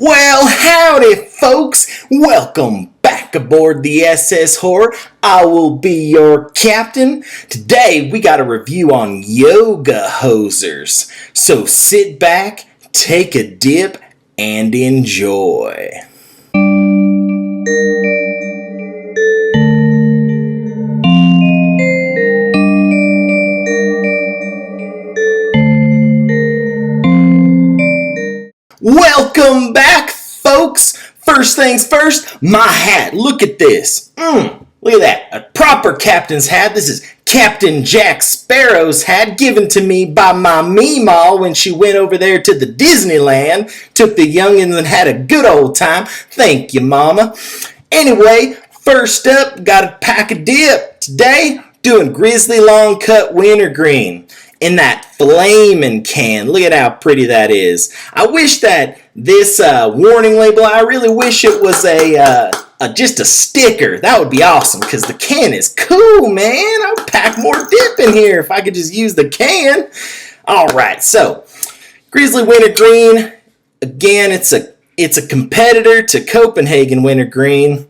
Well, howdy, folks. Welcome back aboard the SS Horror. I will be your captain. Today, we got a review on Yoga Hosers. So sit back, take a dip, and enjoy. Welcome back, folks. First things first, my hat. Look at this. Look at that. A proper captain's hat. This is Captain Jack Sparrow's hat given to me by my Meemaw when she went over there to the Disneyland. Took the youngins and had a good old time. Thank you, Mama. Anyway, first up, got a pack of dip. Today, doing Grizzly Long Cut Wintergreen in that flaming can. Look at how pretty that is. I wish that this warning label, I really wish it was just a sticker. That would be awesome because the can is cool, man. I'll pack more dip in here if I could just use the can. All right, so Grizzly Wintergreen, again, it's a competitor to Copenhagen Wintergreen.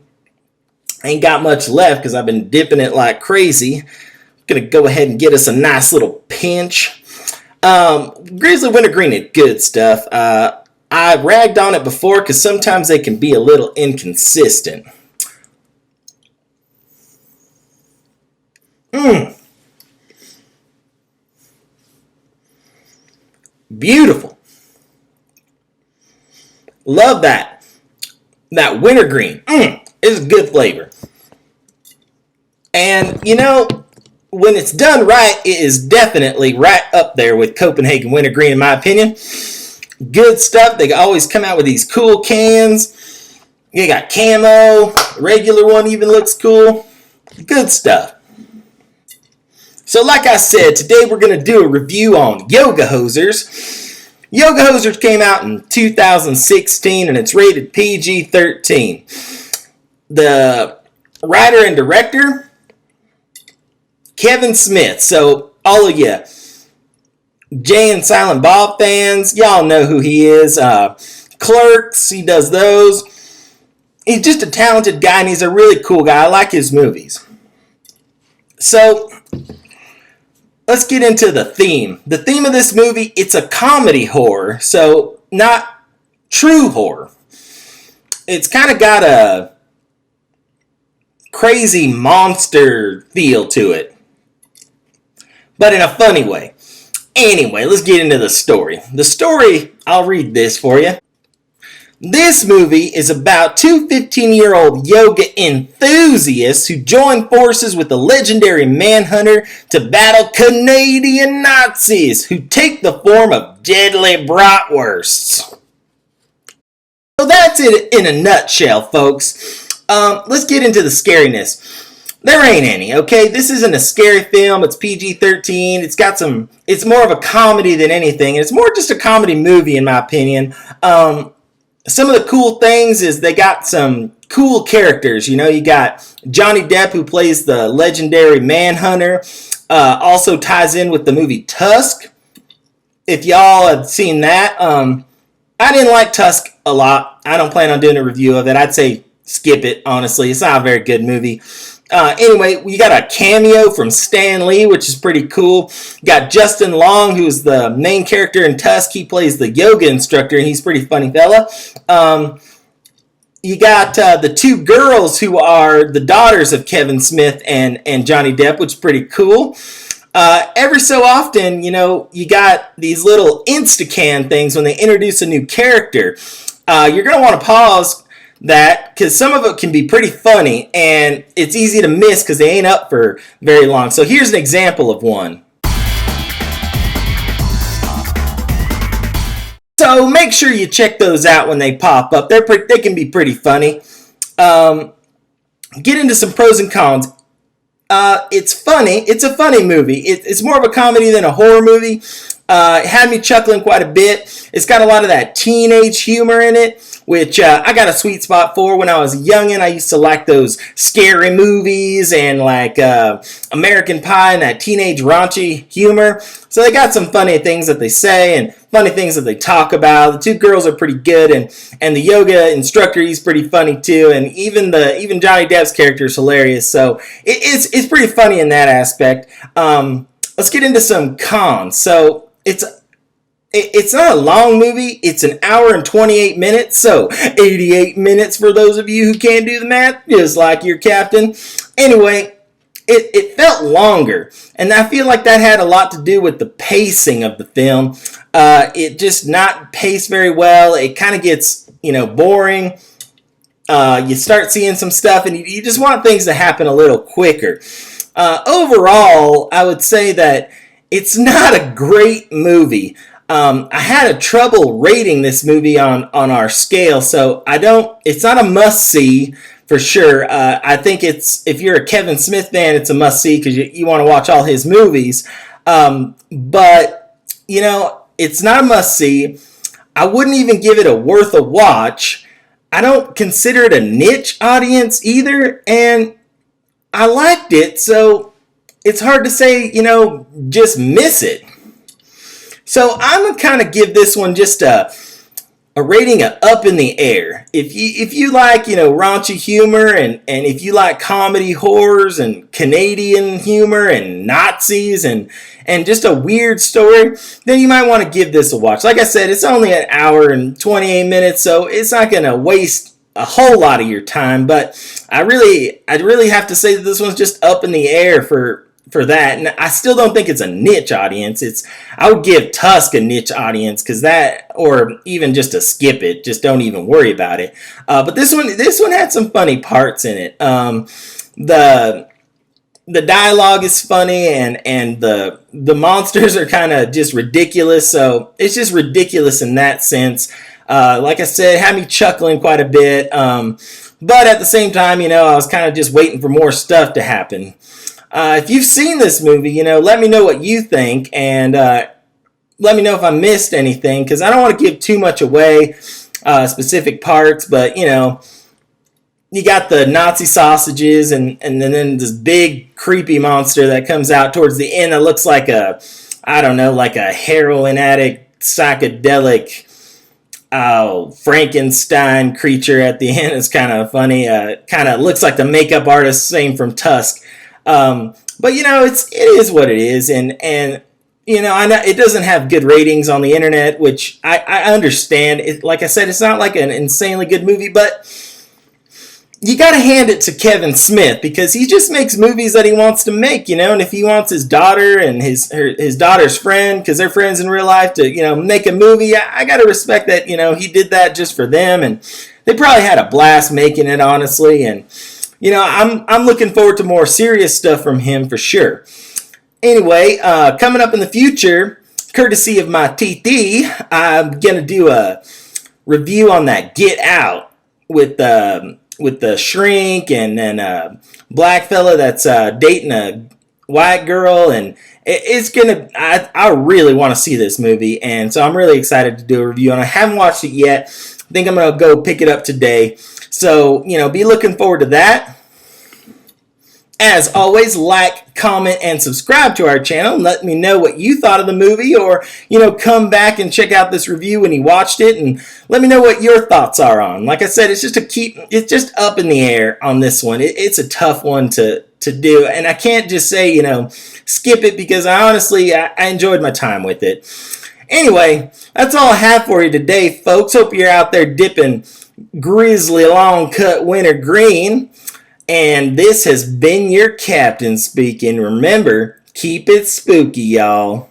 Ain't got much left because I've been dipping it like crazy. Gonna go ahead and get us a nice little pinch. Grizzly Wintergreen is good stuff. I ragged on it before because sometimes they can be a little inconsistent. Beautiful. Love that. That wintergreen. It's a good flavor. And you know, when it's done right, it is definitely right up there with Copenhagen Wintergreen, in my opinion. Good stuff. They always come out with these cool cans. You got camo. Regular one even looks cool. Good stuff. So like I said, today we're going to do a review on Yoga Hosers. Yoga Hosers came out in 2016 and it's rated PG-13. The writer and director, Kevin Smith. So all of you Jay and Silent Bob fans, y'all know who he is. Clerks, he does those. He's just a talented guy and he's a really cool guy. I like his movies. So let's get into the theme. The theme of this movie, it's a comedy horror, so not true horror. It's kind of got a crazy monster feel to it, but in a funny way. Anyway, let's get into the story. The story, I'll read this for you. This movie is about two 15-year-old yoga enthusiasts who join forces with the legendary Manhunter to battle Canadian Nazis who take the form of deadly bratwursts. So that's it in a nutshell, folks. Let's get into the scariness. There ain't any, okay? This isn't a scary film. It's PG-13. It's more of a comedy than anything. It's more just a comedy movie, in my opinion. Some of the cool things is they got some cool characters. You know, you got Johnny Depp, who plays the legendary Manhunter. Also ties in with the movie Tusk. If y'all have seen that. I didn't like Tusk a lot. I don't plan on doing a review of it. I'd say skip it, honestly. It's not a very good movie. Anyway, we got a cameo from Stan Lee, which is pretty cool. Got Justin Long, who's the main character in Tusk. He plays the yoga instructor, and he's a pretty funny fella. You got the two girls who are the daughters of Kevin Smith and Johnny Depp, which is pretty cool. Every so often, you know, you got these little Instacan things when they introduce a new character. You're going to want to pause that because some of it can be pretty funny and it's easy to miss because they ain't up for very long. So here's an example of one. So make sure you check those out when they pop up. They can be pretty funny. Get into some pros and cons. It's funny. It's a funny movie. It's more of a comedy than a horror movie. It had me chuckling quite a bit. It's got a lot of that teenage humor in it, which I got a sweet spot for. When I was a youngin', I used to like those scary movies and like American Pie and that teenage raunchy humor. So they got some funny things that they say and funny things that they talk about. The two girls are pretty good, and the yoga instructor, he's pretty funny too, and even Johnny Depp's character is hilarious. So it's pretty funny in that aspect. Let's get into some cons. So it's not a long movie. It's an hour and 28 minutes, so 88 minutes for those of you who can't do the math, just like your captain. Anyway, it felt longer, and I feel like that had a lot to do with the pacing of the film. It just not paced very well. It kind of gets, boring. You start seeing some stuff, and you just want things to happen a little quicker. Overall, I would say that it's not a great movie. I had a trouble rating this movie on our scale, so it's not a must-see for sure. I think if you're a Kevin Smith fan, it's a must-see because you want to watch all his movies. But, it's not a must-see. I wouldn't even give it a worth a watch. I don't consider it a niche audience either, and I liked it, so it's hard to say, just miss it. So I'm going to kind of give this one just a rating of up in the air. If you like, raunchy humor and if you like comedy horrors and Canadian humor and Nazis and just a weird story, then you might want to give this a watch. Like I said, it's only an hour and 28 minutes, so it's not going to waste a whole lot of your time, but I really have to say that this one's just up in the air for that, and I still don't think it's a niche audience. I would give Tusk a niche audience because that, or even just to skip it, just don't even worry about it. But this one had some funny parts in it. The dialogue is funny, and the monsters are kind of just ridiculous. So it's just ridiculous in that sense. Like I said, had me chuckling quite a bit. But at the same time, I was kind of just waiting for more stuff to happen. If you've seen this movie, let me know what you think, and let me know if I missed anything, because I don't want to give too much away, specific parts, but, you got the Nazi sausages, and then this big creepy monster that comes out towards the end that looks like a heroin addict, psychedelic, Frankenstein creature at the end. Is kind of funny. Kind of looks like the makeup artist, same from Tusk. But it is what it is, and I know it doesn't have good ratings on the internet, which I understand. Like I said, it's not like an insanely good movie, but you got to hand it to Kevin Smith because he just makes movies that he wants to make, and if he wants his daughter and his daughter's friend, because they're friends in real life, to make a movie, I got to respect that. He did that just for them, and they probably had a blast making it, honestly. And I'm looking forward to more serious stuff from him for sure. Anyway, coming up in the future, courtesy of my TT, I'm gonna do a review on that Get Out with the shrink and then a black fella that's dating a white girl, and I really want to see this movie, and so I'm really excited to do a review, and I haven't watched it yet. I think I'm gonna go pick it up today, so be looking forward to that. As always, like, comment, and subscribe to our channel. Let me know what you thought of the movie, or, come back and check out this review when you watched it, and let me know what your thoughts are on. Like I said, it's just up in the air on this one. It's a tough one to do, and I can't just say, skip it, because I enjoyed my time with it. Anyway, that's all I have for you today, folks. Hope you're out there dipping grizzly long cut winter green. And this has been your captain speaking. Remember, keep it spooky, y'all.